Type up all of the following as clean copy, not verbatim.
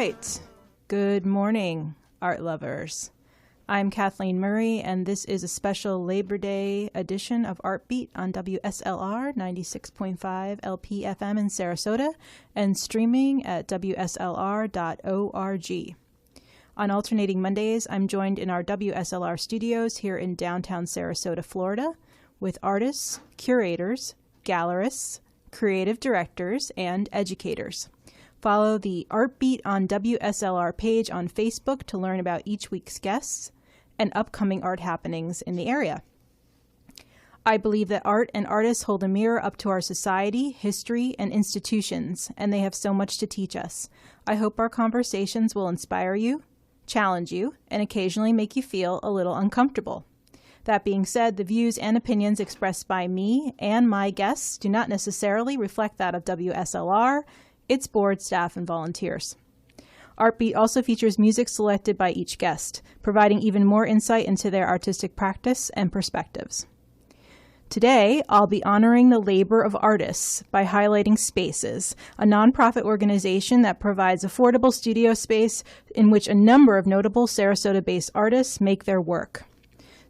right. Good morning, art lovers. I'm Kathleen Murray, and this is a special Labor Day edition of ArtBeat on WSLR 96.5 LP-FM in Sarasota and streaming at wslr.org. On alternating Mondays, I'm joined in our WSLR studios here in downtown Sarasota, Florida, with artists, curators, gallerists, creative directors, and educators. Follow the ArtBeat on WSLR page on Facebook to learn about each week's guests and upcoming art happenings in the area. I believe that art and artists hold a mirror up to our society, history, and institutions, and they have so much to teach us. I hope our conversations will inspire you, challenge you, and occasionally make you feel a little uncomfortable. That being said, the views and opinions expressed by me and my guests do not necessarily reflect that of WSLR, its board, staff, and volunteers. ArtBeat also features music selected by each guest, providing even more insight into their artistic practice and perspectives. Today, I'll be honoring the labor of artists by highlighting Spaces, a nonprofit organization that provides affordable studio space in which a number of notable Sarasota-based artists make their work.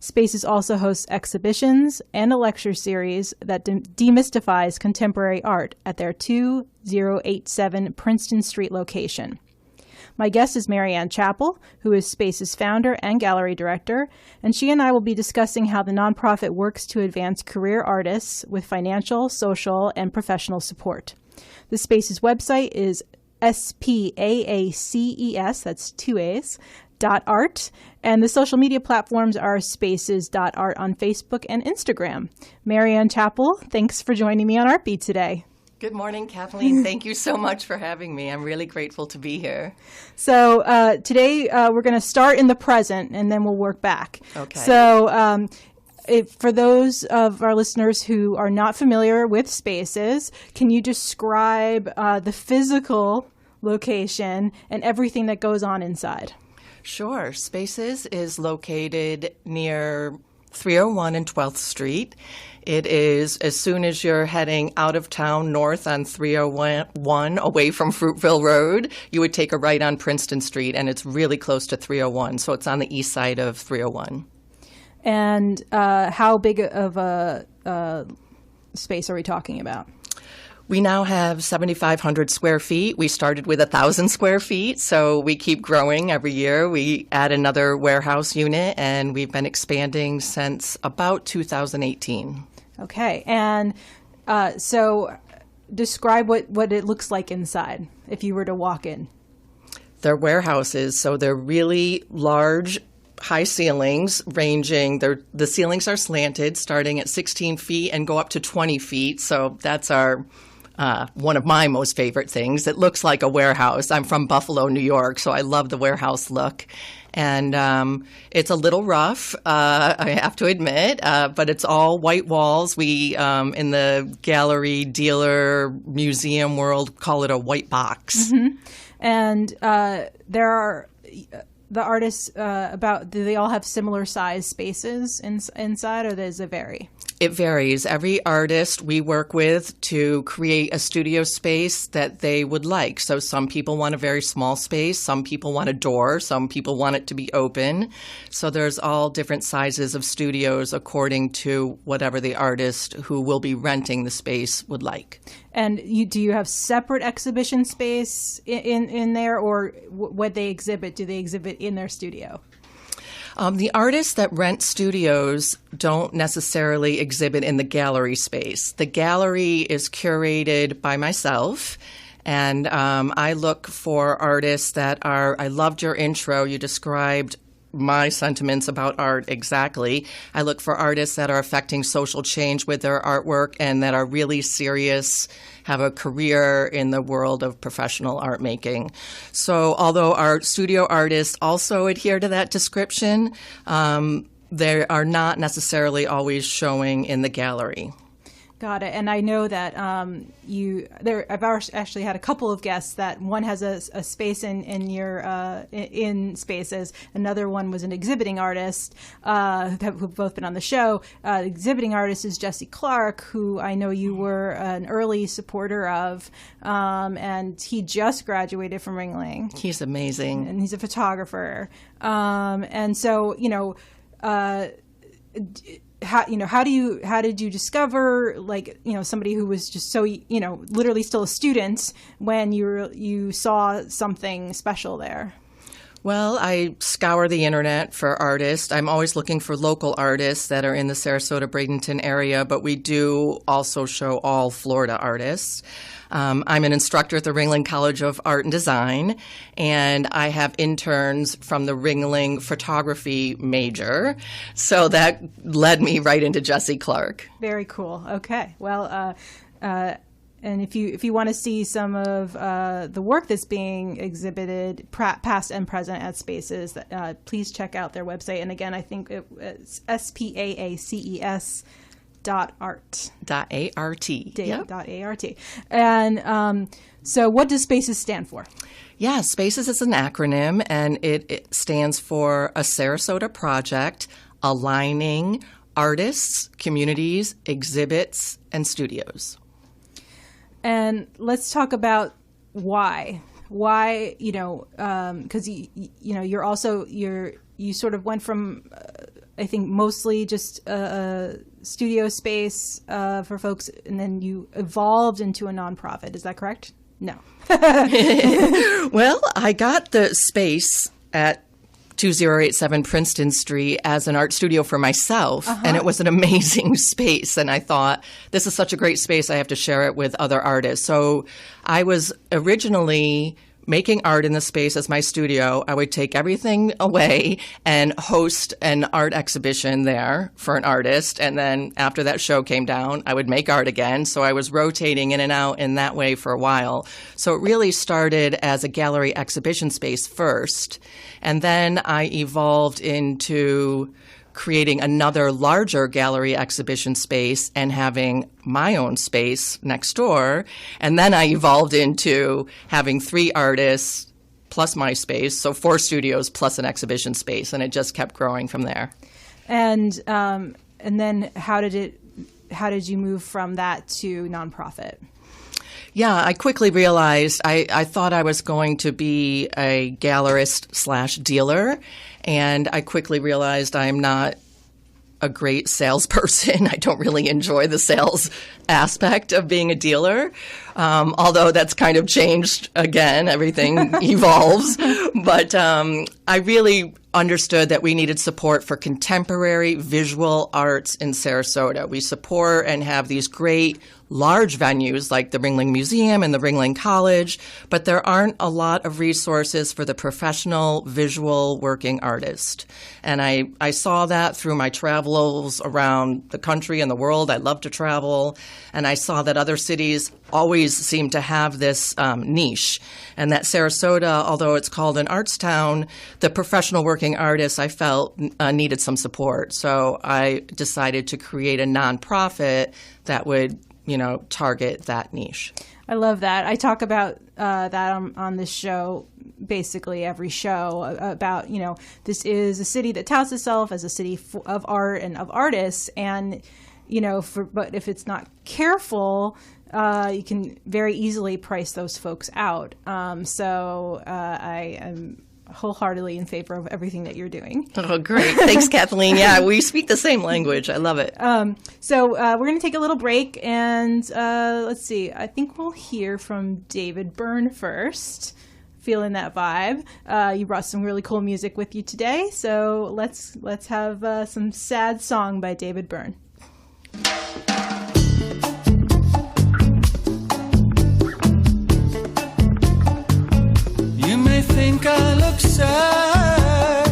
Spaces also hosts exhibitions and a lecture series that demystifies contemporary art at their 2087 Princeton Street location. My guest is Marianne Chappell, who is Space's founder and gallery director, and she and I will be discussing how the nonprofit works to advance career artists with financial, social, and professional support. The Space's website is SPAACES, that's two A's, .art, and the social media platforms are spaces.art on Facebook and Instagram. Marianne Chappell, thanks for joining me on ArtBeat today. Good morning, Kathleen. Thank you so much for having me. I'm really grateful to be here. So today we're going to start in the present and then we'll work back. Okay. So for those of our listeners who are not familiar with Spaces, can you describe the physical location and everything that goes on inside? Sure. Spaces is located near 301 and 12th Street. It is as soon as you're heading out of town north on 301 away from Fruitville Road, you would take a right on Princeton Street, and it's really close to 301. So it's on the east side of 301. And how big of a space are we talking about? We now have 7,500 square feet. We started with 1,000 square feet, so we keep growing every year. We add another warehouse unit, and we've been expanding since about 2018. Okay, and so describe what it looks like inside if you were to walk in. They're warehouses, so they're really large, high ceilings ranging. The ceilings are slanted, starting at 16 feet and go up to 20 feet, so that's our one of my most favorite things. It looks like a warehouse. I'm from Buffalo, New York, so I love the warehouse look. And it's a little rough, I have to admit, but it's all white walls. We, in the gallery, dealer, museum world, call it a white box. Mm-hmm. And there are the artists do they all have similar size spaces inside, or does it vary? It varies. Every artist we work with to create a studio space that they would like. So some people want a very small space, some people want a door, some people want it to be open. So there's all different sizes of studios according to whatever the artist who will be renting the space would like. And do you have separate exhibition space in there, or what they exhibit? Do they exhibit in their studio? The artists that rent studios don't necessarily exhibit in the gallery space. The gallery is curated by myself, and I look for artists that are, I loved your intro. You described my sentiments about art exactly. I look for artists that are affecting social change with their artwork and that are really serious, have a career in the world of professional art making. So although our studio artists also adhere to that description, they are not necessarily always showing in the gallery. Got it. And I know that I've actually had a couple of guests that one has a space in your in Spaces. Another one was an exhibiting artist who've both been on the show. The exhibiting artist is Jesse Clark, who I know you were an early supporter of, and he just graduated from Ringling. He's amazing, and he's a photographer. And so how did you discover, like, somebody who was just so, literally still a student when you saw something special there? Well, I scour the internet for artists. I'm always looking for local artists that are in the Sarasota, Bradenton area, but we do also show all Florida artists. I'm an instructor at the Ringling College of Art and Design, and I have interns from the Ringling photography major. So that led me right into Jesse Clark. Very cool. Okay. Well, and if you want to see some of the work that's being exhibited, past and present at Spaces, please check out their website. And again, I think it's SPAACES.art. .art. Yep. .art. And so what does Spaces stand for? Yeah, Spaces is an acronym, and it stands for a Sarasota project aligning artists, communities, exhibits, and studios. And let's talk about why. Why, because you sort of went from, I think, mostly just a studio space for folks, and then you evolved into a nonprofit. Is that correct? No. Well, I got the space at 2087 Princeton Street as an art studio for myself, and it was an amazing space. And I thought, this is such a great space, I have to share it with other artists. So I was originally making art in the space as my studio. I would take everything away and host an art exhibition there for an artist. And then after that show came down, I would make art again. So I was rotating in and out in that way for a while. So it really started as a gallery exhibition space first. And then I evolved into creating another larger gallery exhibition space and having my own space next door. And then I evolved into having 3 artists plus my space, so 4 studios plus an exhibition space, and it just kept growing from there. And then how did you move from that to nonprofit? Yeah, I quickly realized I thought I was going to be a gallerist / dealer, and I quickly realized I'm not a great salesperson. I don't really enjoy the sales aspect of being a dealer, although that's kind of changed again. Everything evolves. But I really understood that we needed support for contemporary visual arts in Sarasota. We support and have these great large venues like the Ringling Museum and the Ringling College, but there aren't a lot of resources for the professional visual working artist. And I saw that through my travels around the country and the world. I love to travel. And I saw that other cities always seem to have this niche. And that Sarasota, although it's called an arts town, the professional working artists I felt needed some support. So I decided to create a nonprofit that would target that niche. I love that. I talk about that on this show, basically every show, about, this is a city that touts itself as a city of art and of artists. And, but if it's not careful, you can very easily price those folks out. So I am wholeheartedly in favor of everything that you're doing. Oh, great. Thanks, Kathleen. Yeah, we speak the same language. I love it. So we're going to take a little break, and let's see. I think we'll hear from David Byrne first. Feeling that vibe. You brought some really cool music with you today, so let's have some sad song by David Byrne. You may think I look sad,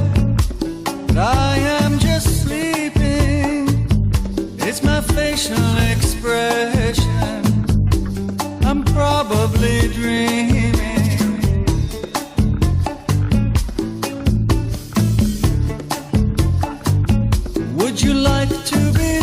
but I am just sleeping. It's my facial expression. I'm probably dreaming. Would you like to be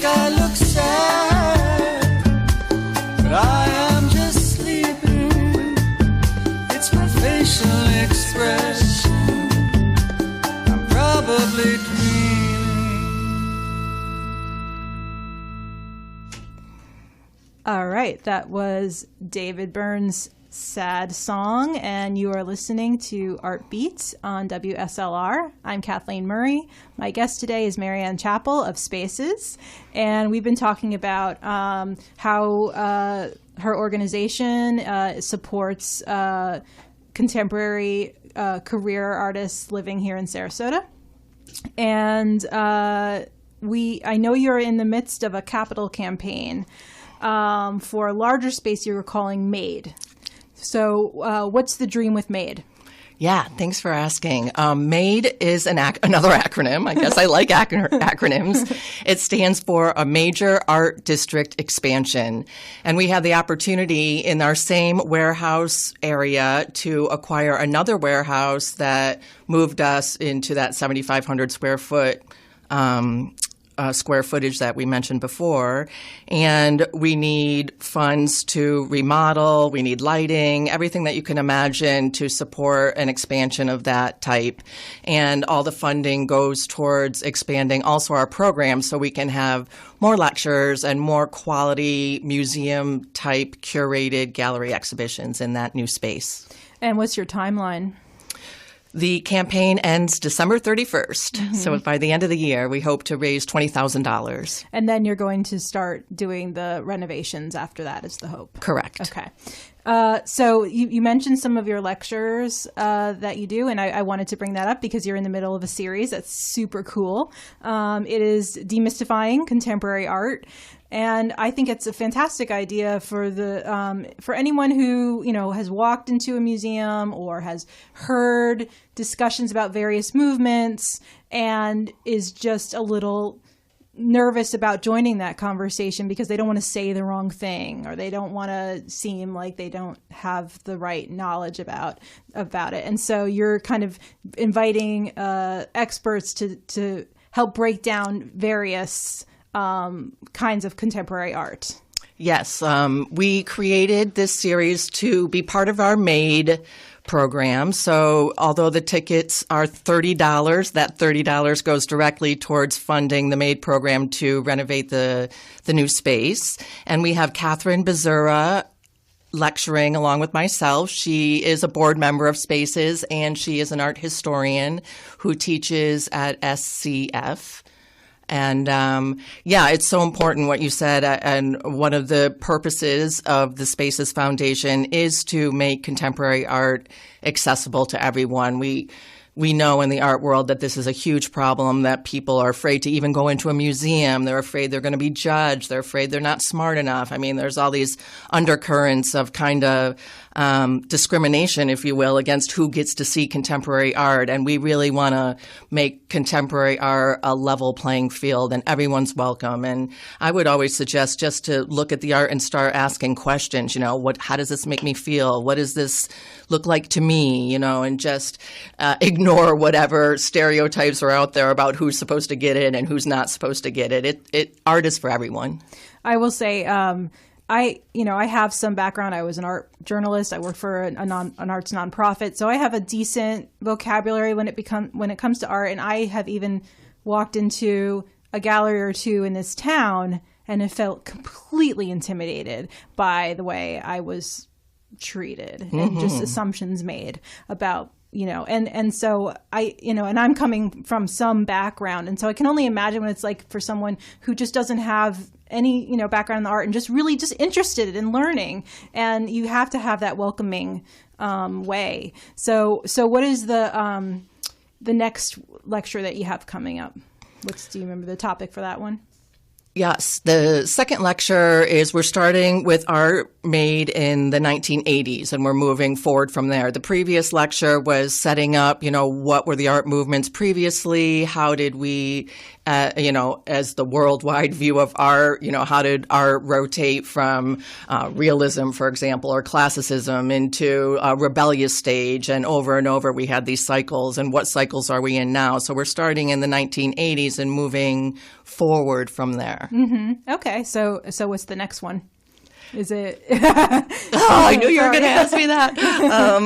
I look sad, but I am just sleeping. It's my facial expression. I'm probably dreaming. All right, that was David Byrne's Sad Song, and you are listening to ArtBeat on WSLR. I'm Kathleen Murray. My guest today is Marianne Chappell of Spaces, and we've been talking about how her organization supports contemporary career artists living here in Sarasota. And I know you're in the midst of a capital campaign for a larger space you were calling MADE. So what's the dream with MADE? Yeah, thanks for asking. MADE is another acronym. I guess I like acronyms. It stands for a Major Art District Expansion. And we had the opportunity in our same warehouse area to acquire another warehouse that moved us into that 7,500 square foot square footage that we mentioned before. And we need funds to remodel, we need lighting, everything that you can imagine to support an expansion of that type. And all the funding goes towards expanding also our programs so we can have more lectures and more quality museum type curated gallery exhibitions in that new space. And what's your timeline? The campaign ends December 31st. Mm-hmm. So by the end of the year, we hope to raise $20,000. And then you're going to start doing the renovations after that is the hope. Correct. Okay. So you mentioned some of your lectures that you do, and I wanted to bring that up because you're in the middle of a series that's super cool. It is Demystifying Contemporary Art. And I think it's a fantastic idea for for anyone who, has walked into a museum or has heard discussions about various movements and is just a little nervous about joining that conversation because they don't want to say the wrong thing or they don't want to seem like they don't have the right knowledge about it. And so you're kind of inviting experts to help break down various kinds of contemporary art. Yes, we created this series to be part of our MADE program. So although the tickets are $30, that $30 goes directly towards funding the MADE program to renovate the new space. And we have Catherine Bazura lecturing along with myself. She is a board member of Spaces, and she is an art historian who teaches at SCF. And it's so important what you said. And one of the purposes of the Spaces Foundation is to make contemporary art accessible to everyone. We know in the art world that this is a huge problem, that people are afraid to even go into a museum. They're afraid they're going to be judged. They're afraid they're not smart enough. I mean, there's all these undercurrents of kind of discrimination, if you will, against who gets to see contemporary art. And we really want to make contemporary art a level playing field, and everyone's welcome. And I would always suggest just to look at the art and start asking questions. How does this make me feel? What does this look like to me? And just ignore whatever stereotypes are out there about who's supposed to get in and who's not supposed to get it. Art is for everyone. I will say, I have some background. I was an art journalist. I worked for an arts nonprofit, so I have a decent vocabulary when it comes to art. And I have even walked into a gallery or two in this town and have felt completely intimidated by the way I was treated and just assumptions made about. And so and I'm coming from some background. And so I can only imagine what it's like for someone who just doesn't have any, background in the art and just really just interested in learning. And you have to have that welcoming way. So what is the next lecture that you have coming up? Do you remember the topic for that one? Yes. The second lecture is we're starting with art made in the 1980s, and we're moving forward from there. The previous lecture was setting up, what were the art movements previously? How did we, as the worldwide view of art, how did art rotate from realism, for example, or classicism into a rebellious stage? And over we had these cycles, and what cycles are we in now? So we're starting in the 1980s and moving forward from there. there. Okay, so what's the next one? Is it? I knew you were going to ask me that.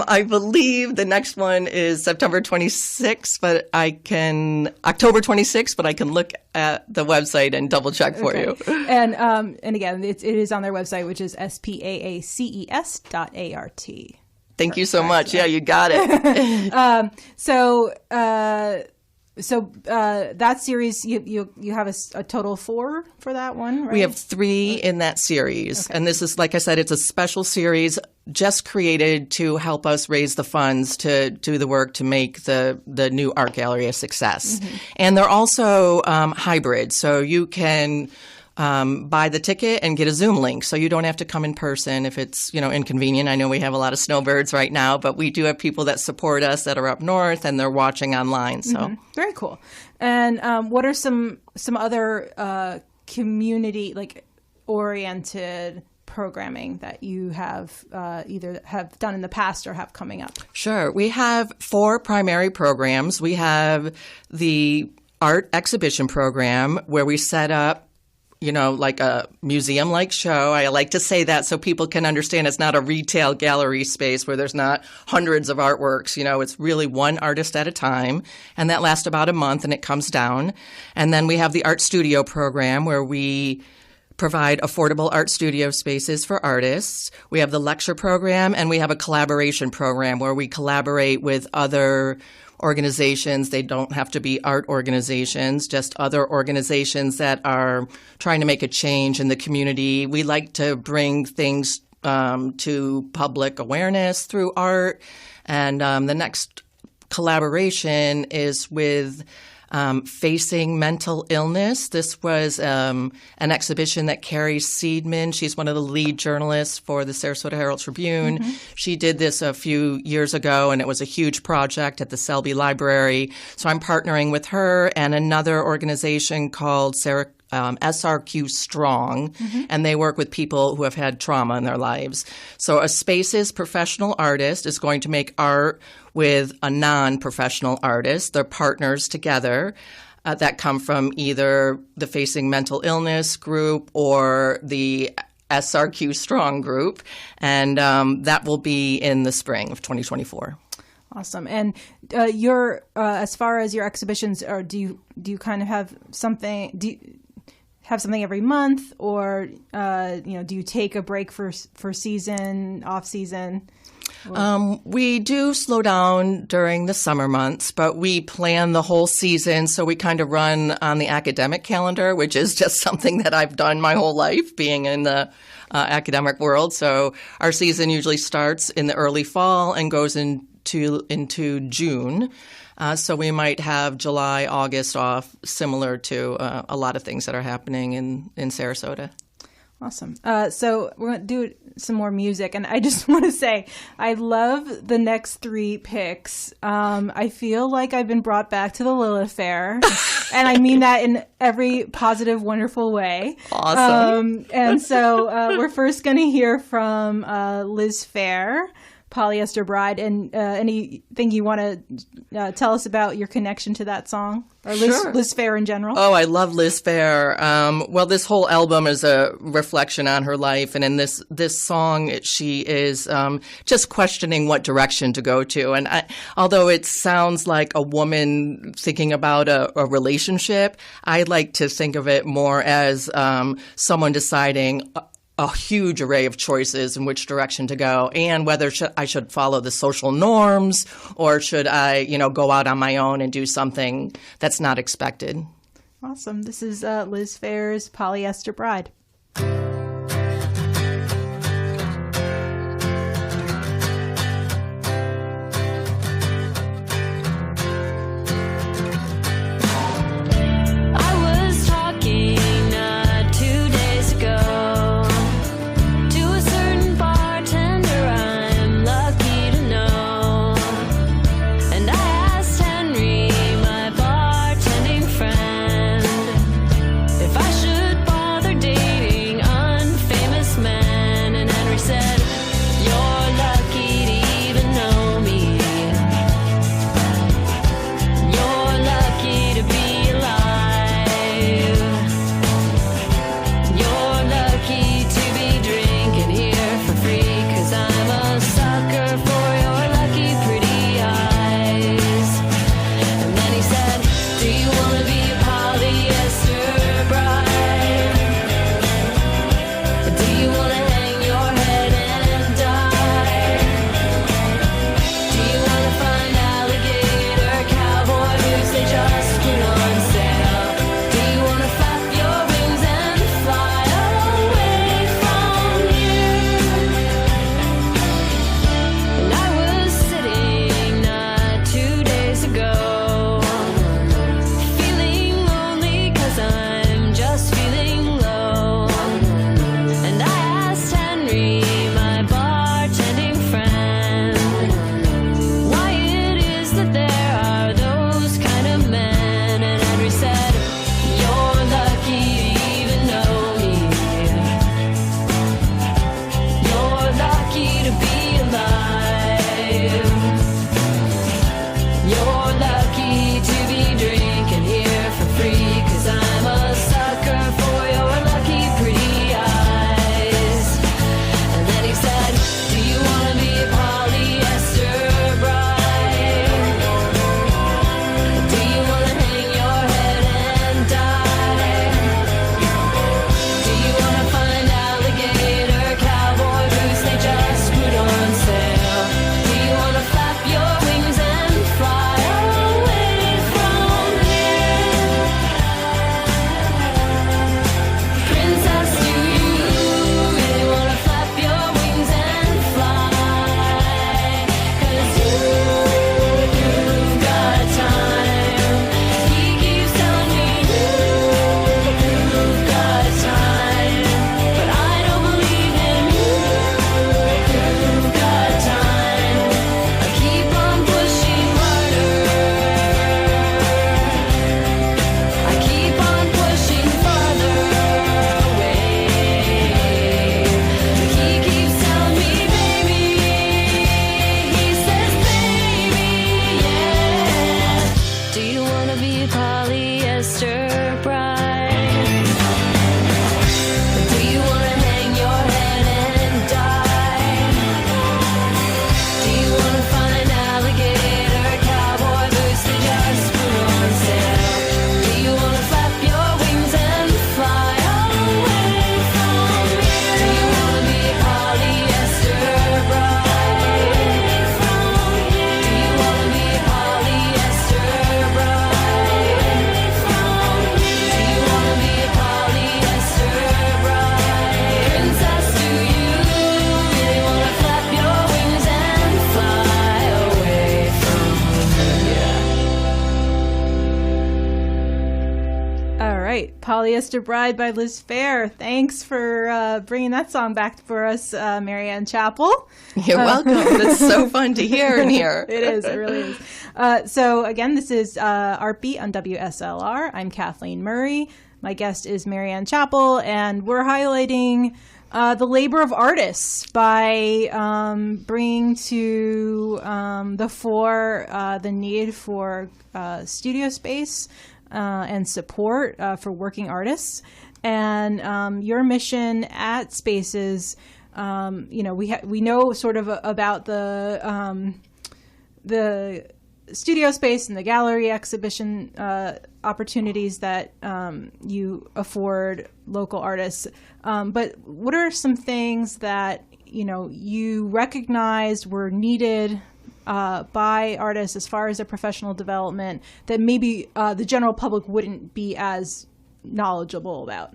I believe the next one is September 26th, but October 26th, but I can look at the website and double check for you. And again, it is on their website, which is spaaces.art. Thank you so much. Yeah, you got it. So that series, you have a total of 4 for that one, right? We have 3 in that series. Okay. And this is, like I said, it's a special series just created to help us raise the funds to do the work to make the new art gallery a success. And they're also hybrid. So you can buy the ticket and get a Zoom link, so you don't have to come in person if it's inconvenient. I know we have a lot of snowbirds right now, but we do have people that support us that are up north and they're watching online. So very cool. And what are some other community oriented programming that you have either have done in the past or have coming up? Sure, we have 4 primary programs. We have the art exhibition program where we set up like a museum-like show. I like to say that so people can understand it's not a retail gallery space where there's not hundreds of artworks. It's really one artist at a time, and that lasts about a month, and it comes down. And then we have the art studio program where we provide affordable art studio spaces for artists. We have the lecture program, and we have a collaboration program where we collaborate with other organizations. They don't have to be art organizations, just other organizations that are trying to make a change in the community. We like to bring things to public awareness through art. And the next collaboration is with Facing Mental Illness. This was an exhibition that Carrie Seidman, she's one of the lead journalists for the Sarasota Herald Tribune. She did this a few years ago, and it was a huge project at the Selby Library. So I'm partnering with her and another organization called SRQ Strong, and they work with people who have had trauma in their lives. So a Spaces professional artist is going to make art with a non-professional artist. They're partners together that come from either the Facing Mental Illness group or the SRQ Strong group, and that will be in the spring of 2024. Awesome. And your as far as your exhibitions, do you kind of have something? Do you have something every month, or do you take a break for season, off season? We do slow down during the summer months, but we plan the whole season. So we kind of run on the academic calendar, which is just something that I've done my whole life, being in the academic world. So our season usually starts in the early fall and goes into June. So we might have July, August off, similar to a lot of things that are happening in Sarasota. Awesome. So we're going to do some more music. And I just want to say, I love the next 3 picks. I feel like I've been brought back to the Lilith Fair. And I mean that in every positive, wonderful way. Awesome. And so we're first going to hear from Liz Phair, Polyester Bride, and anything you want to tell us about your connection to that song, or Liz Phair in general? Oh, I love Liz Phair. Well, this whole album is a reflection on her life, and in this song, she is just questioning what direction to go to. And although it sounds like a woman thinking about a relationship, I like to think of it more as someone deciding a huge array of choices in which direction to go, and whether I should follow the social norms or should I, go out on my own and do something that's not expected. Awesome. This is Liz Phair's Polyester Bride. If I should bother dating All right, Polyester Bride by Liz Phair. Thanks for bringing that song back for us, Marianne Chappell. You're welcome. It's so fun to hear in here. It is. It really is. So again, this is ArtBeat on WSLR. I'm Kathleen Murray. My guest is Marianne Chappell, and we're highlighting the labor of artists by bringing to the fore the need for studio space and support for working artists. And your mission at Spaces, we know sort of about the studio space and the gallery exhibition opportunities that you afford local artists. But what are some things that you recognized were needed by artists as far as their professional development that maybe the general public wouldn't be as knowledgeable about?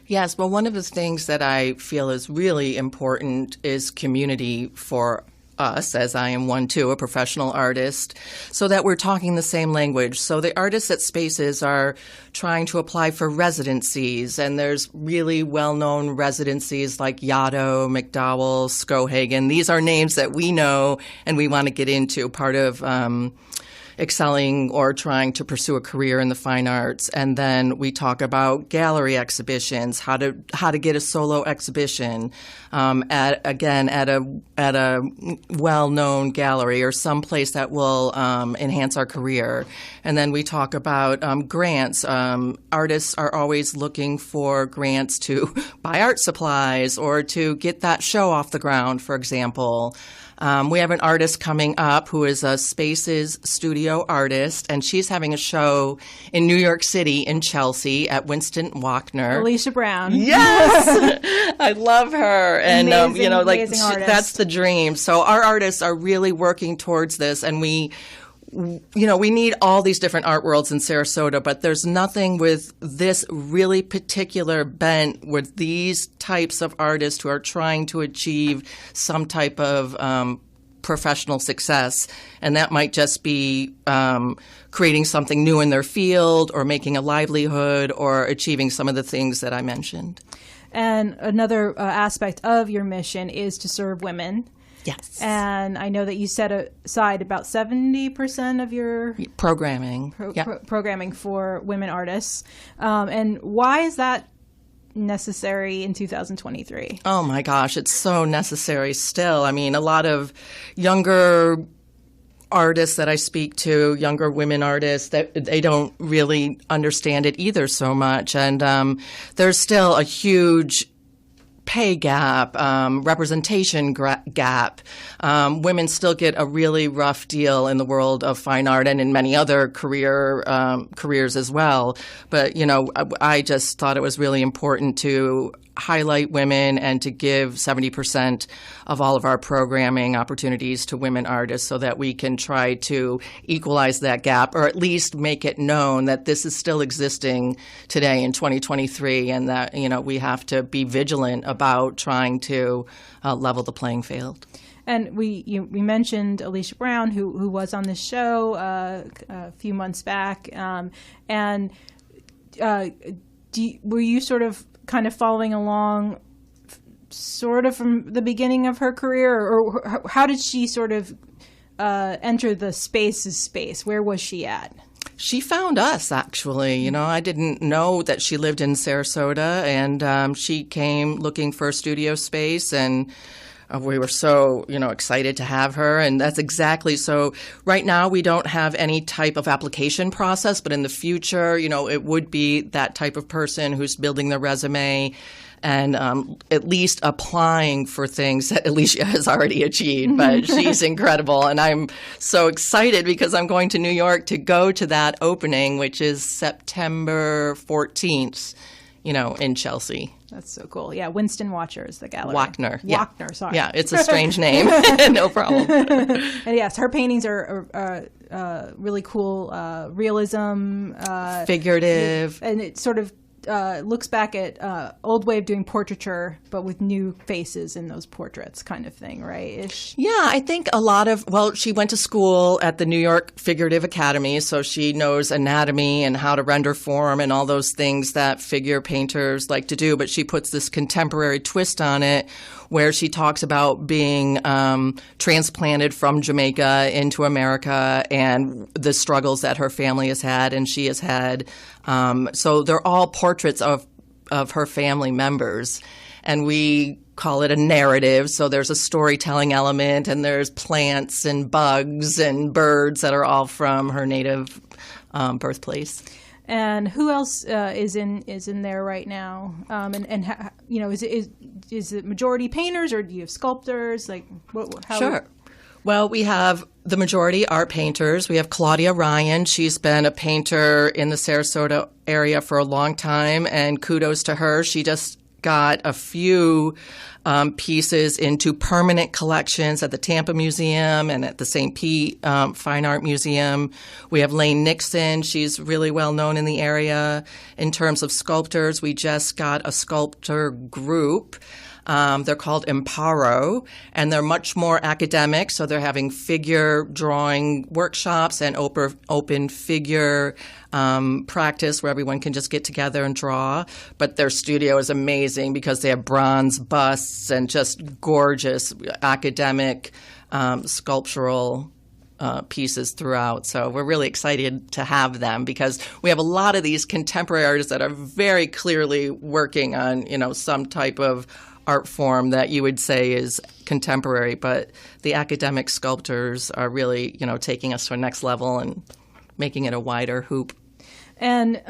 Yes, well, one of the things that I feel is really important is community for us, as I am one too, a professional artist, so that we're talking the same language. So the artists at Spaces are trying to apply for residencies, and there's really well-known residencies like Yaddo, McDowell, Skohagen. These are names that we know and we want to get into, part of excelling or trying to pursue a career in the fine arts. And then we talk about gallery exhibitions, how to get a solo exhibition at a well-known gallery or someplace that will enhance our career. And then we talk about grants. Artists are always looking for grants to buy art supplies or to get that show off the ground, for example. We have an artist coming up who is a Spaces studio artist, and she's having a show in New York City in Chelsea at Winston Wagner. Alicia Brown. Yes! I love her. And, amazing artist. That's the dream. So our artists are really working towards this, and we need all these different art worlds in Sarasota, but there's nothing with this really particular bent with these types of artists who are trying to achieve some type of professional success. And that might just be creating something new in their field or making a livelihood or achieving some of the things that I mentioned. And another aspect of your mission is to serve women. Yes. And I know that you set aside about 70% of your programming programming for women artists. And why is that necessary in 2023? Oh my gosh, it's so necessary still. I mean, a lot of younger artists that I speak to, younger women artists, that they don't really understand it either so much. And there's still a huge pay gap, representation gap. Women still get a really rough deal in the world of fine art and in many other careers as well. But, I just thought it was really important to highlight women and to give 70% of all of our programming opportunities to women artists so that we can try to equalize that gap or at least make it known that this is still existing today in 2023 and that, we have to be vigilant about trying to level the playing field. And we mentioned Alicia Brown, who was on this show a few months back. Were you sort of kind of following along sort of from the beginning of her career, or how did she sort of enter the Spaces space? Where was she at? She found us, actually. I didn't know that she lived in Sarasota, and she came looking for a studio space, and we were so, excited to have her. And that's exactly so. Right now, we don't have any type of application process, but in the future, it would be that type of person who's building their resume and at least applying for things that Alicia has already achieved. But she's incredible. And I'm so excited because I'm going to New York to go to that opening, which is September 14th, in Chelsea. That's so cool. Yeah, Winston Watcher is the gallery. Wagner. Wagner, sorry. Yeah, it's a strange name. No problem. And yes, her paintings are really cool, realism. Figurative. And it sort of looks back at old way of doing portraiture, but with new faces in those portraits, kind of thing, right? Ish. Yeah, I think she went to school at the New York Figurative Academy, so she knows anatomy and how to render form and all those things that figure painters like to do, but she puts this contemporary twist on it where she talks about being transplanted from Jamaica into America and the struggles that her family has had and she has had. So they're all portraits of her family members. And we call it a narrative. So there's a storytelling element and there's plants and bugs and birds that are all from her native birthplace. And who else is in there right now? Is it majority painters or do you have sculptors? Like, Sure. Well, we have the majority art painters. We have Claudia Ryan. She's been a painter in the Sarasota area for a long time, and kudos to her. She just got a few pieces into permanent collections at the Tampa Museum and at the St. Pete Fine Art Museum. We have Lane Nixon. She's really well known in the area. In terms of sculptors, we just got a sculptor group. They're called Imparo, and they're much more academic. So they're having figure drawing workshops and open figure practice where everyone can just get together and draw. But their studio is amazing because they have bronze busts and just gorgeous academic sculptural pieces throughout. So we're really excited to have them because we have a lot of these contemporary artists that are very clearly working on, some type of art form that you would say is contemporary, but the academic sculptors are really, taking us to a next level and making it a wider hoop. And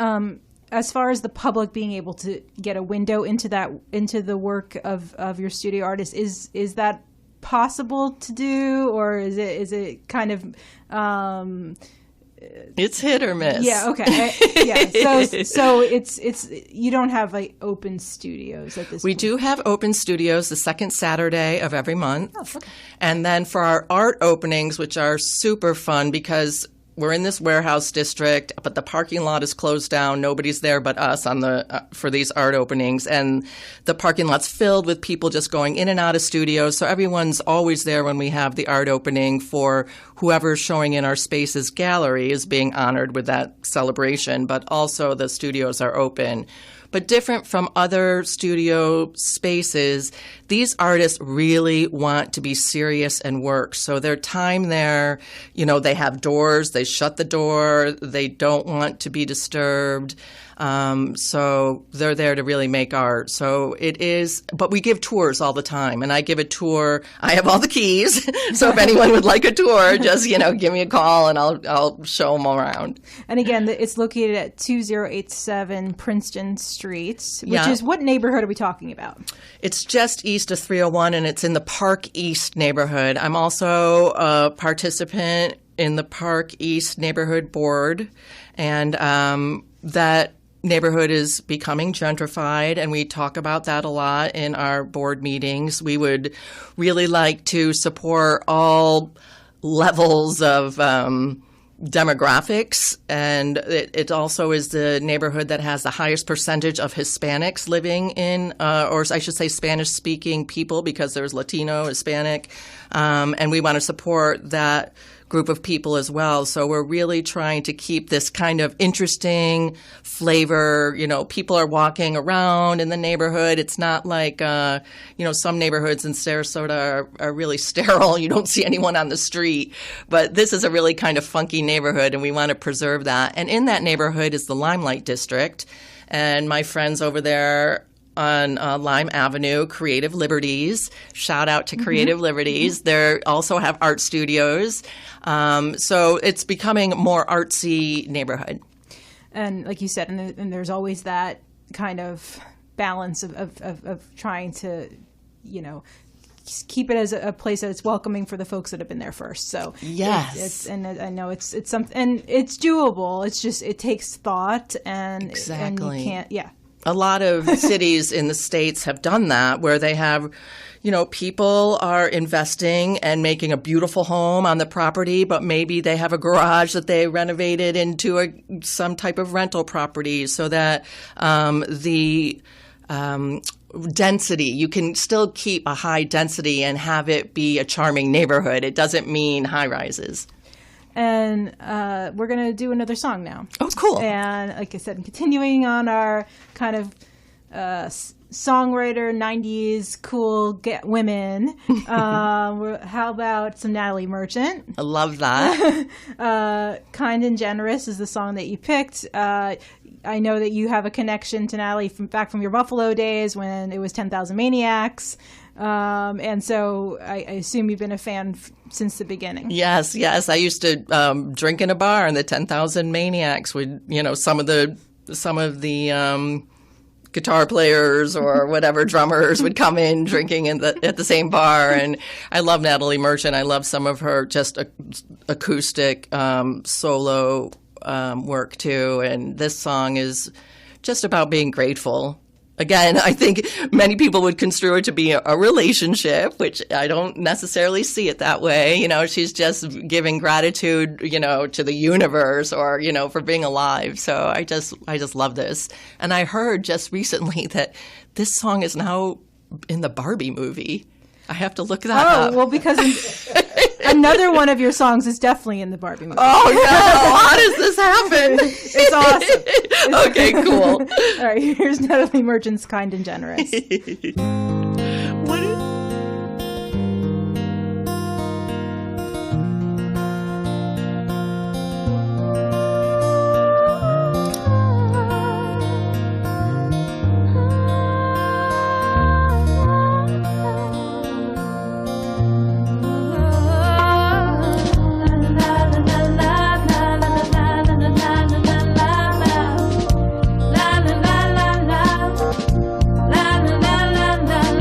as far as the public being able to get a window into the work of your studio artists, is that possible to do, or is it kind of it's hit or miss? Yeah. Okay. Yeah. So it's you don't have like open studios at this. We point. do have open studios the second Saturday of every month. Oh, okay. And then for our art openings, which are super fun because we're in this warehouse district, but the parking lot is closed down. Nobody's there but us for these art openings. And the parking lot's filled with people just going in and out of studios. So everyone's always there when we have the art opening for whoever's showing in our spaces gallery is being honored with that celebration. But also the studios are open. But different from other studio spaces, these artists really want to be serious and work. So their time there, they have doors, they shut the door, they don't want to be disturbed. So they're there to really make art. So it is, but we give tours all the time, and I give a tour. I have all the keys. So if anyone would like a tour, just, give me a call and I'll show them around. And again, it's located at 2087 Princeton Street, which is, what neighborhood are we talking about? It's just east of 301 and it's in the Park East neighborhood. I'm also a participant in the Park East Neighborhood Board, and that neighborhood is becoming gentrified, and we talk about that a lot in our board meetings. We would really like to support all levels of demographics, and it also is the neighborhood that has the highest percentage of Hispanics living in, or I should say Spanish-speaking people, because there's Latino, Hispanic, and we want to support that group of people as well. So we're really trying to keep this kind of interesting flavor. People are walking around in the neighborhood. It's not like, some neighborhoods in Sarasota are really sterile. You don't see anyone on the street. But this is a really kind of funky neighborhood, and we want to preserve that. And in that neighborhood is the Limelight District. And my friends over there on Lime Avenue, Creative Liberties. Shout out to Creative Liberties. They also have art studios. So it's becoming a more artsy neighborhood. And like you said, and there's always that kind of balance of trying to, keep it as a place that's welcoming for the folks that have been there first. So yes, and I know it's something, and it's doable. It's just, it takes thought and exactly. And you can't, yeah. A lot of cities in the States have done that, where they have, people are investing and making a beautiful home on the property, but maybe they have a garage that they renovated into some type of rental property so that the density, you can still keep a high density and have it be a charming neighborhood. It doesn't mean high rises. And we're going to do another song now. Oh, cool. And like I said, continuing on our kind of songwriter, 90s, cool women, how about some Natalie Merchant? I love that. Kind and Generous is the song that you picked. I know that you have a connection to Natalie back from your Buffalo days when it was 10,000 Maniacs. And so I assume you've been a fan since the beginning. Yes. I used to drink in a bar, and the 10,000 Maniacs would, some of the guitar players or whatever drummers would come in drinking at the same bar. And I love Natalie Merchant. I love some of her just acoustic solo work too. And this song is just about being grateful. Again, I think many people would construe it to be a relationship, which I don't necessarily see it that way. She's just giving gratitude, to the universe or, for being alive. So I just love this. And I heard just recently that this song is now in the Barbie movie. I have to look that up. Oh, well, because another one of your songs is definitely in the Barbie movie. Oh, no. How does this happen? It's awesome. Okay, cool. All right, here's Natalie Merchant's Kind and Generous. What is... La la la la la la la la la la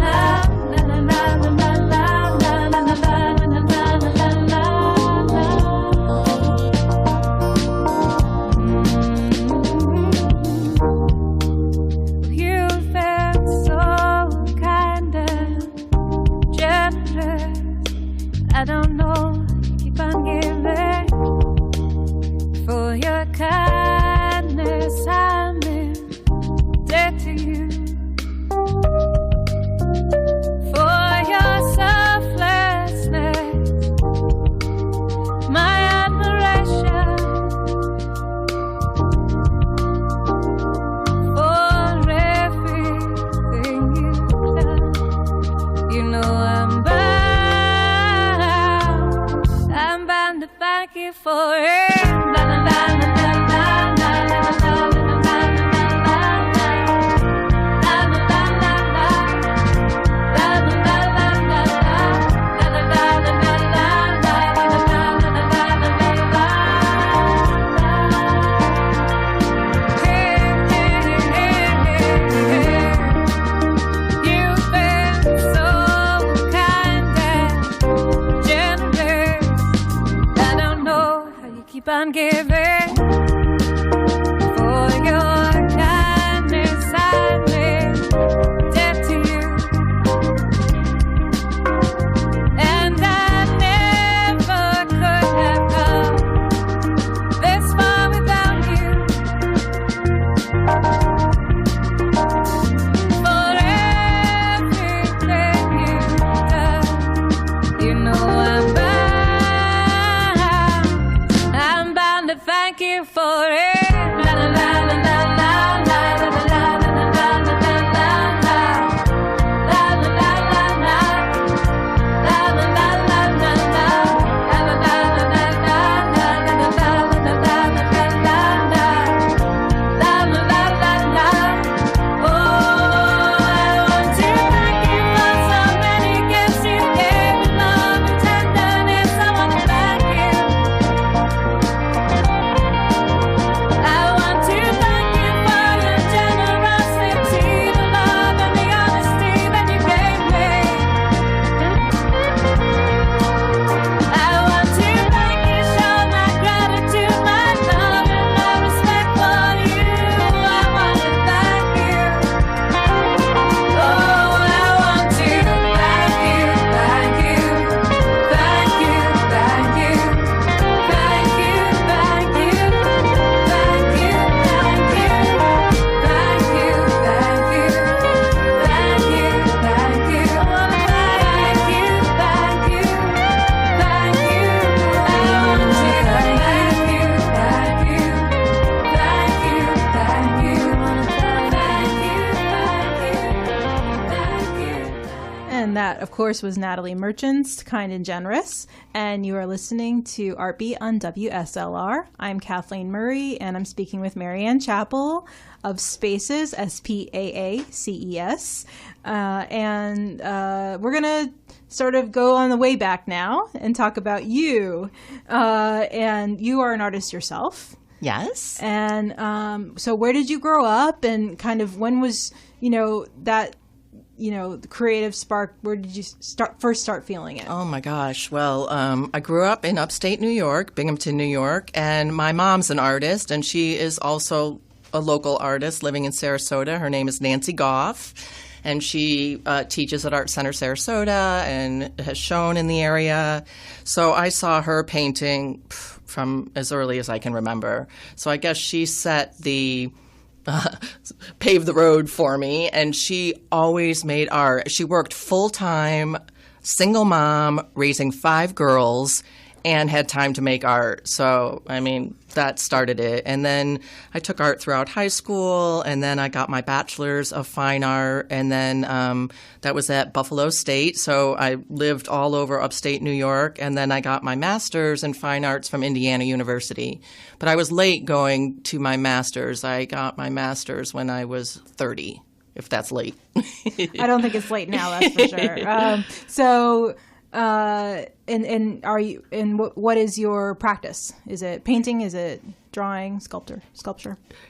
That, of course, was Natalie Merchant's Kind and Generous, and you are listening to ArtBeat on WSLR. I'm Kathleen Murray, and I'm speaking with Marianne Chappell of Spaces, SPAACES, and we're going to sort of go on the way back now and talk about you, and you are an artist yourself. Yes. And so where did you grow up, and kind of when was, that the creative spark, where did you first start feeling it? Oh my gosh. Well, I grew up in upstate New York, Binghamton, New York, and my mom's an artist, and she is also a local artist living in Sarasota. Her name is Nancy Goff, and she teaches at Art Center Sarasota and has shown in the area. So I saw her painting from as early as I can remember. So I guess she set the paved the road for me, and she always made art. She worked full-time, single mom, raising 5 girls, and had time to make art. So, that started it. And then I took art throughout high school, and then I got my bachelor's of fine art, and then that was at Buffalo State. So I lived all over upstate New York, and then I got my master's in fine arts from Indiana University. But I was late going to my master's. I got my master's when I was 30, if that's late. I don't think it's late now, that's for sure. And are you? And what is your practice? Is it painting? Is it drawing, sculpture?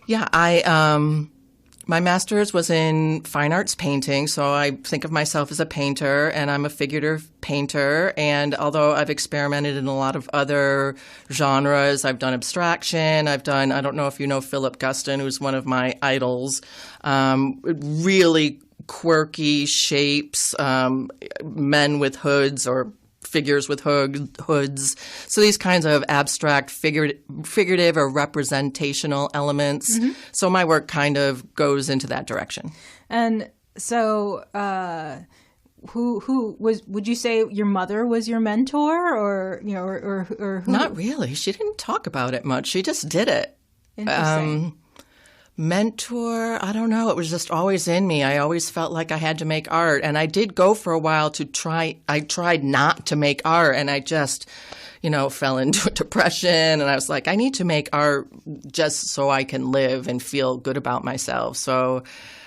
Yeah, my master's was in fine arts painting, so I think of myself as a painter, and I'm a figurative painter. And although I've experimented in a lot of other genres, I've done abstraction. I don't know if you know Philip Guston, who's one of my idols. Really quirky shapes, men with hoods or figures with hoods. So these kinds of abstract, figurative or representational elements. Mm-hmm. So my work kind of goes into that direction. And so who would you say your mother was your mentor, or who? Not really. She didn't talk about it much. She just did it. Interesting. Mentor, I don't know. It was just always in me. I always felt like I had to make art. And I did go for a while I tried not to make art, and I just, fell into a depression. And I was like, I need to make art just so I can live and feel good about myself. So,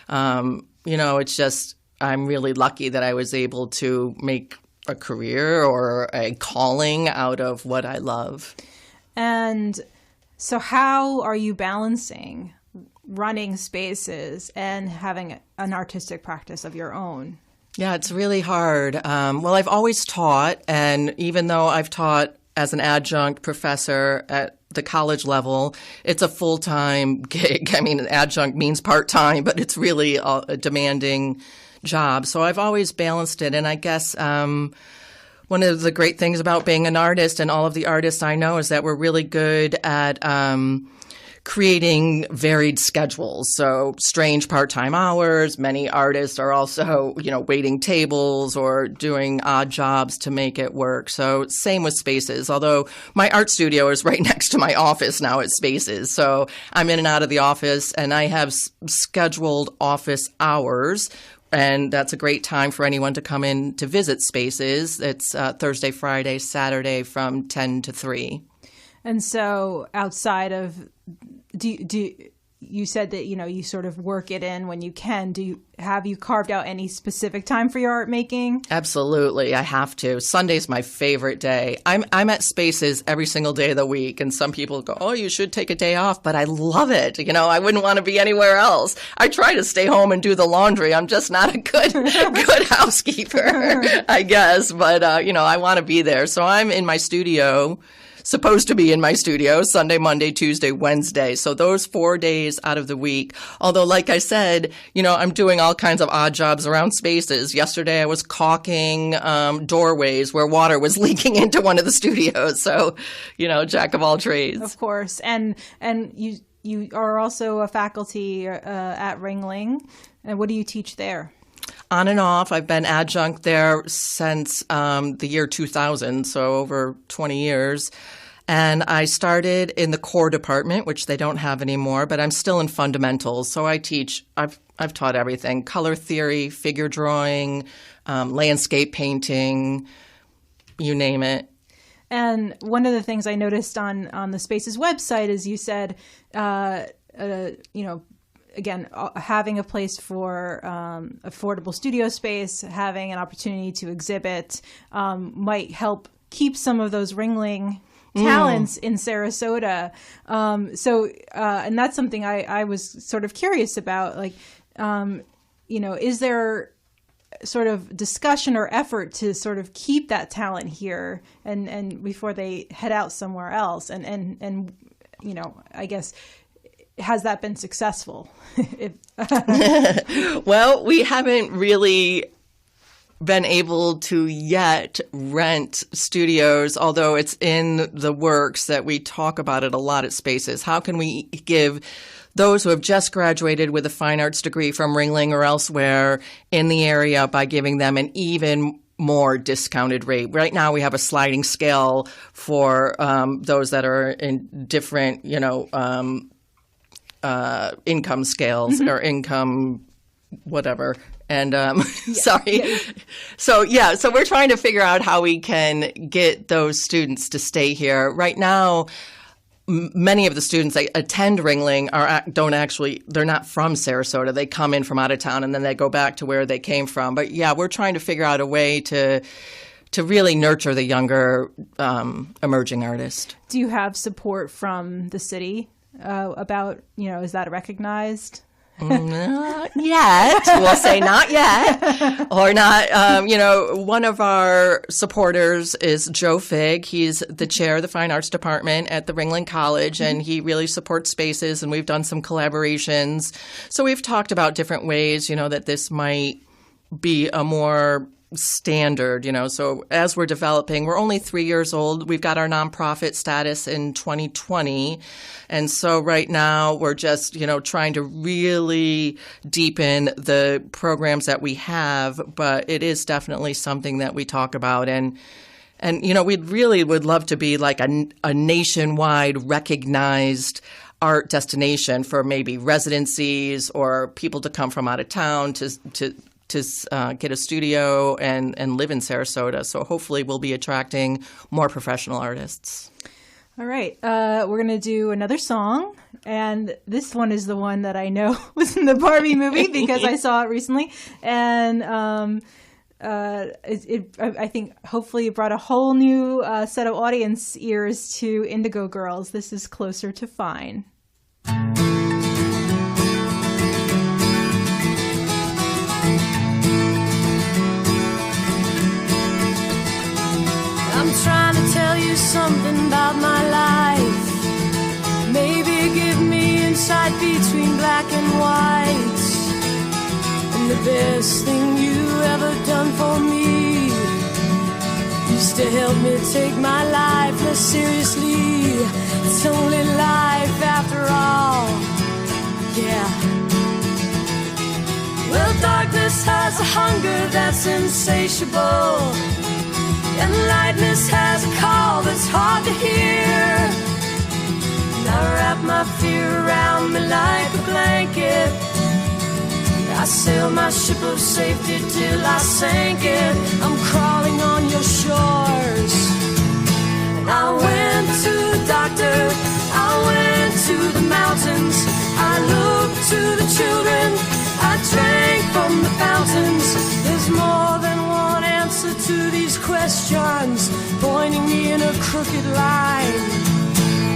it's just, I'm really lucky that I was able to make a career or a calling out of what I love. And so how are you balancing running Spaces and having an artistic practice of your own? Yeah, it's really hard. Well, I've always taught, and even though I've taught as an adjunct professor at the college level, it's a full-time gig. Adjunct means part-time, but it's really a demanding job. So I've always balanced it, and I guess one of the great things about being an artist, and all of the artists I know, is that we're really good at creating varied schedules. So strange part-time hours. Many artists are also, waiting tables or doing odd jobs to make it work. So same with Spaces, although my art studio is right next to my office now at Spaces. So I'm in and out of the office, and I have scheduled office hours. And that's a great time for anyone to come in to visit Spaces. It's Thursday, Friday, Saturday from 10 to 3. And so outside of, you said that, you sort of work it in when you can. Have you carved out any specific time for your art making? Absolutely. I have to. Sunday's my favorite day. I'm at Spaces every single day of the week, and some people go, oh, you should take a day off, but I love it. I wouldn't want to be anywhere else. I try to stay home and do the laundry. I'm just not a good housekeeper, I guess. But, I want to be there. So I'm in my studio, supposed to be in my studio Sunday, Monday, Tuesday, Wednesday. So those 4 days out of the week. Although, like I said, I'm doing all kinds of odd jobs around Spaces. Yesterday I was caulking doorways where water was leaking into one of the studios. So, jack of all trades. Of course. And you are also a faculty at Ringling. And what do you teach there? On and off. I've been adjunct there since the year 2000, so over 20 years. And I started in the core department, which they don't have anymore, but I'm still in fundamentals. So I teach, I've taught everything: color theory, figure drawing, landscape painting, you name it. And one of the things I noticed on the Spaces website is you said, again, having a place for affordable studio space, having an opportunity to exhibit might help keep some of those Ringling talents in Sarasota. And that's something I was sort of curious about. Like, is there sort of discussion or effort to sort of keep that talent here and before they head out somewhere else? And I guess, has that been successful? Well, we haven't really been able to yet rent studios, although it's in the works that we talk about it a lot at Spaces. How can we give those who have just graduated with a fine arts degree from Ringling or elsewhere in the area by giving them an even more discounted rate? Right now we have a sliding scale for those that are in different, income scales or income whatever. And sorry. Yeah. So we're trying to figure out how we can get those students to stay here. Right now, many of the students that attend Ringling they're not from Sarasota. They come in from out of town and then they go back to where they came from. But yeah, we're trying to figure out a way to really nurture the younger emerging artist. Do you have support from the city about, is that recognized? Not yet. We'll say not yet. Or not. One of our supporters is Joe Figg. He's the chair of the Fine Arts Department at the Ringling College, and he really supports Spaces, and we've done some collaborations. So we've talked about different ways, that this might be a more standard, So as we're developing, we're only 3 years old. We've got our nonprofit status in 2020. And so right now we're just, trying to really deepen the programs that we have. But it is definitely something that we talk about. And we really would love to be like a nationwide recognized art destination for maybe residencies or people to come from out of town to get a studio and live in Sarasota. So hopefully we'll be attracting more professional artists. All right. We're going to do another song. And this one is the one that I know was in the Barbie movie because I saw it recently. And I think hopefully it brought a whole new set of audience ears to Indigo Girls. This is Closer to Fine. I'm trying to tell you something about my life. Maybe give me insight between black and white. And the best thing you ever done for me used to help me take my life less seriously. It's only life after all. Yeah. Well, darkness has a hunger that's insatiable. And lightness has a call that's hard to hear. And I wrap my fear around me like a blanket. I sail my ship of safety till I sank it. I'm crawling on your shores. And I went to the doctor, I went to the mountains, I looked to the children, I drank from the fountains. There's more than one answer to these questions, pointing me in a crooked line.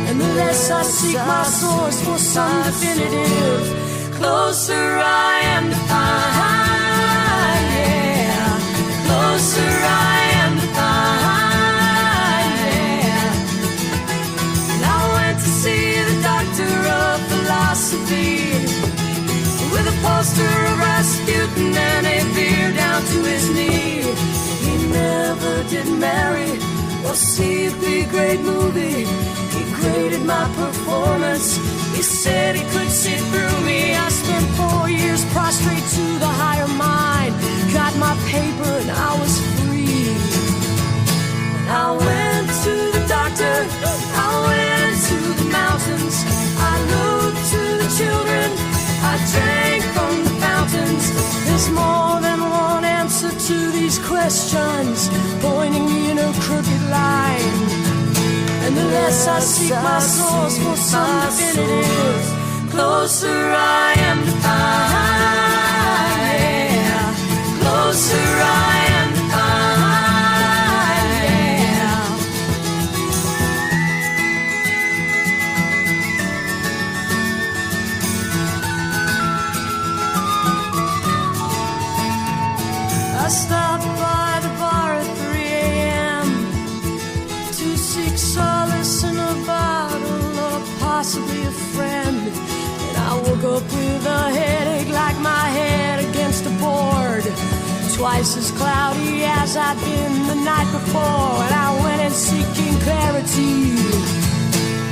And the less I seek my source for some definitive, closer I am to find. Yeah, closer I am to find. Yeah. And I went to see the doctor of philosophy with a poster of Rasputin and a beer down to his knee. He never did marry or see a big great movie. He graded my performance. He said he could see through me. I spent 4 years prostrate to the higher mind. Got my paper and I was free. I went to the doctor, I questions, pointing me in a crooked line. And the less I seek my source for some definitive, closer I am to find. Yeah. Closer I am to find. Yeah. I stopped by the bar at 3 a.m. to seek solace in a bottle or possibly a friend. And I woke up with a headache like my head against a board, twice as cloudy as I'd been the night before. And I went in seeking clarity.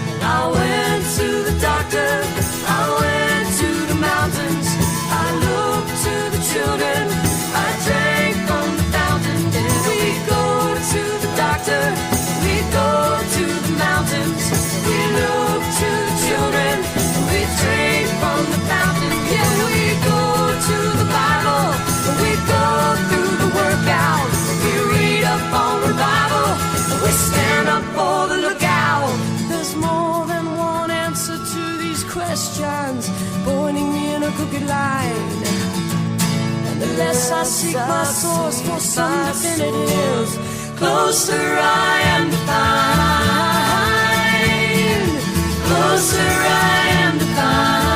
And I went to the doctor, I went to the mountains, I looked to the children, I drank from the fountain. And we go to the doctor, we go to the mountains, we look to the children, we drink from the fountain. Yeah, we go to the Bible, we go through the workout, we read up on revival, we stand up for the lookout. There's more than one answer to these questions, pointing me in a crooked line. The less I seek my source for some definitives, closer I am to find. Closer I am to find.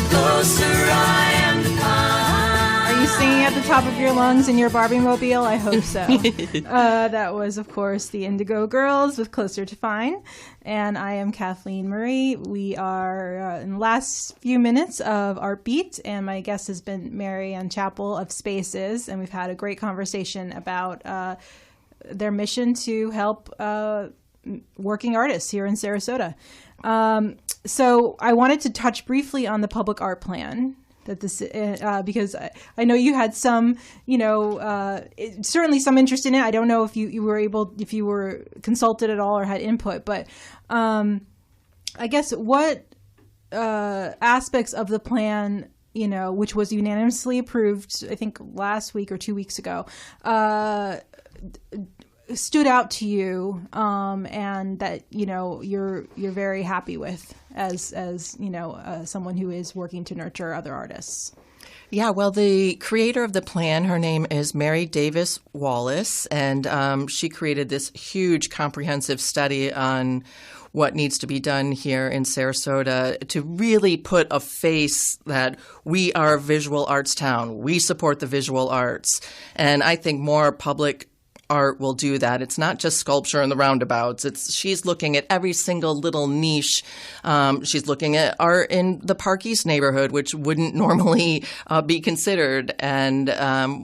Closer I am to find. Are you singing at the top of your lungs in your Barbie mobile? I hope so. That was, of course, the Indigo Girls with Closer to Find. And I am Kathleen Murray. We are in the last few minutes of ArtBeat, and my guest has been Marianne Chappell of Spaces, and we've had a great conversation about their mission to help working artists here in Sarasota. So I wanted to touch briefly on the public art plan. That this because I know you had some, certainly some interest in it. I don't know if you were consulted at all or had input, but I guess what aspects of the plan, which was unanimously approved, I think last week or 2 weeks ago, stood out to you, and that you're very happy with as someone who is working to nurture other artists. Yeah, well, the creator of the plan, her name is Mary Davis Wallace, and she created this huge comprehensive study on what needs to be done here in Sarasota to really put a face that we are a visual arts town. We support the visual arts. And I think more public art will do that. It's not just sculpture in the roundabouts. She's looking at every single little niche. She's looking at art in the Park East neighborhood, which wouldn't normally be considered. And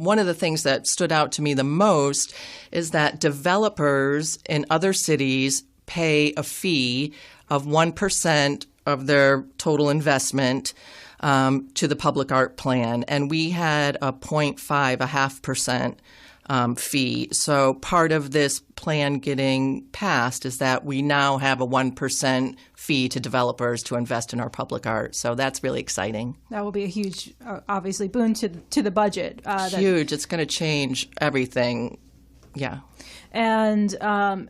one of the things that stood out to me the most is that developers in other cities pay a fee of 1% of their total investment to the public art plan. And we had a 0.5% fee. So part of this plan getting passed is that we now have a 1% fee to developers to invest in our public art. So that's really exciting. That will be a huge, obviously, boon to the budget. Huge. It's going to change everything. Yeah. And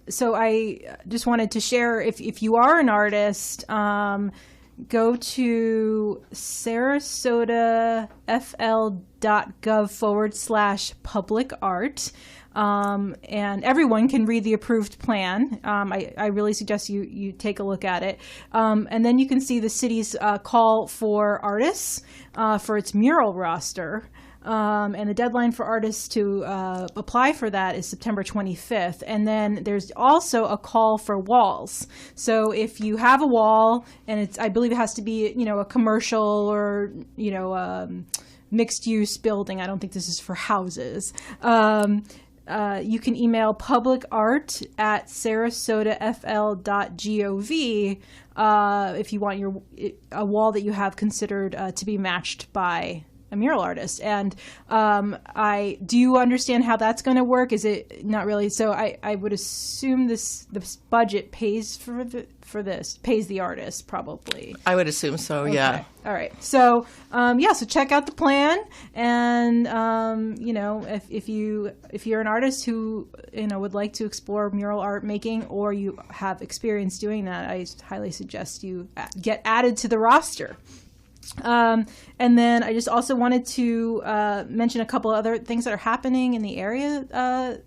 so I just wanted to share, if you are an artist, go to sarasotafl.gov/public art. And everyone can read the approved plan. I really suggest you take a look at it. And then you can see the city's call for artists for its mural roster. And the deadline for artists to apply for that is September 25th. And then there's also a call for walls. So if you have a wall, and I believe it has to be, a commercial or, mixed-use building. I don't think this is for houses. You can email publicart@sarasotafl.gov if you want a wall that you have considered to be matched by a mural artist. And do you understand how that's going to work? Is it not really? So I would assume this budget pays pays the artist probably. I would assume so. Okay. Yeah. All right. So so check out the plan, and if you're an artist who would like to explore mural art making, or you have experience doing that, I highly suggest you get added to the roster. And then I just also wanted to mention a couple other things that are happening in the area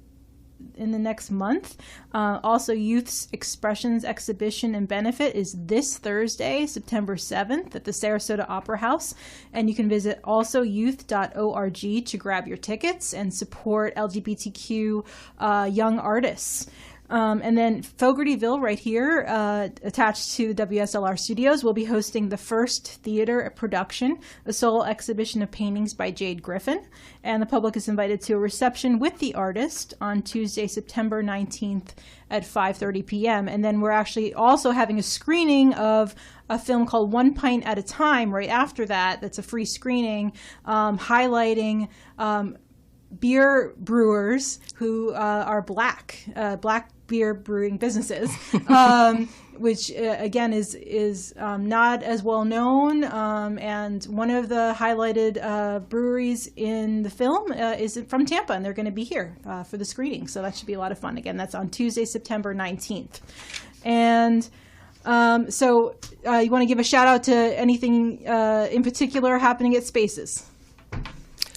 in the next month. Also, Youth's Expressions Exhibition and Benefit is this Thursday, September 7th at the Sarasota Opera House. And you can visit also youth.org to grab your tickets and support LGBTQ young artists. And then Fogartyville, right here, attached to the WSLR studios, will be hosting the first theater production, a solo exhibition of paintings by Jade Griffin. And the public is invited to a reception with the artist on Tuesday, September 19th at 5:30 p.m. And then we're actually also having a screening of a film called One Pint at a Time right after that. That's a free screening highlighting beer brewers who are black beer brewing businesses, which again is not as well known. And one of the highlighted breweries in the film is from Tampa, and they're going to be here for the screening. So that should be a lot of fun. Again, that's on Tuesday, September 19th. And so you want to give a shout out to anything in particular happening at Spaces?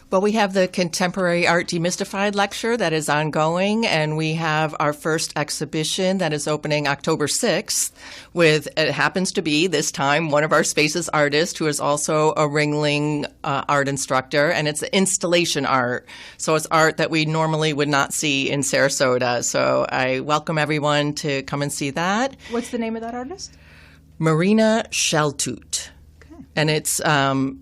Well, we have the Contemporary Art Demystified lecture that is ongoing, and we have our first exhibition that is opening October 6th with, it happens to be this time, one of our Spaces artists who is also a Ringling art instructor, and it's installation art. So it's art that we normally would not see in Sarasota. So I welcome everyone to come and see that. What's the name of that artist? Marina Sheltoot. And it's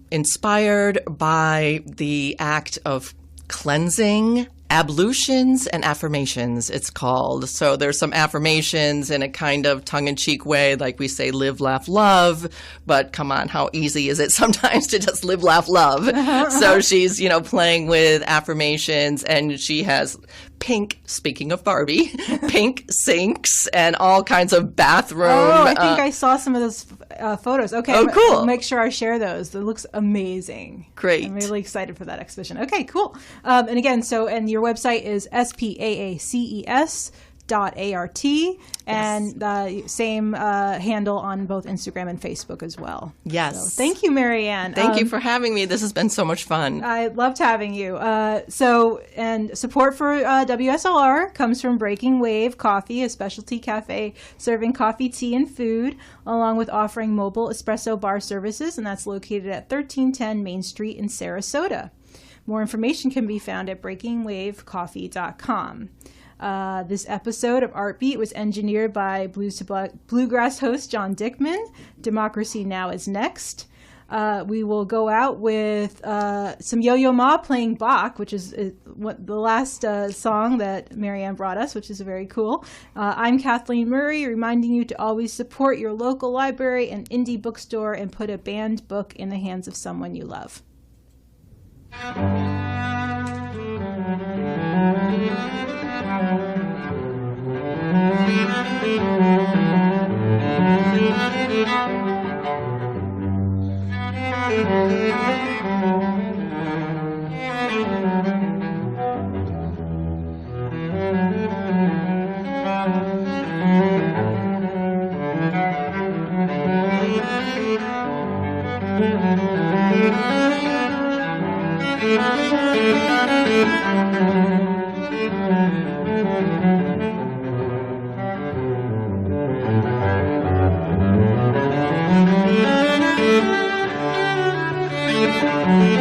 inspired by the act of cleansing, ablutions, and affirmations, it's called. So there's some affirmations in a kind of tongue-in-cheek way, like we say, live, laugh, love. But come on, how easy is it sometimes to just live, laugh, love? So she's, playing with affirmations, and she has pink, speaking of Barbie, pink sinks and all kinds of bathroom. Oh, I think I saw some of those photos. Okay. Oh, cool. I'll make sure I share those. It looks amazing. Great. I'm really excited for that exhibition. Okay, cool. And again, and your website is spaaces.art, and the same handle on both Instagram and Facebook as well. Yes. So, thank you, Marianne. Thank you for having me. This has been so much fun. I loved having you. And support for WSLR comes from Breaking Wave Coffee, a specialty cafe serving coffee, tea, and food, along with offering mobile espresso bar services, and that's located at 1310 Main Street in Sarasota. More information can be found at breakingwavecoffee.com. This episode of ArtBeat was engineered by Bluegrass host John Dickman. Democracy Now! Is next. We will go out with some Yo-Yo Ma playing Bach, which is the last song that Marianne brought us, which is very cool. I'm Kathleen Murray, reminding you to always support your local library and indie bookstore and put a banned book in the hands of someone you love. Thank you.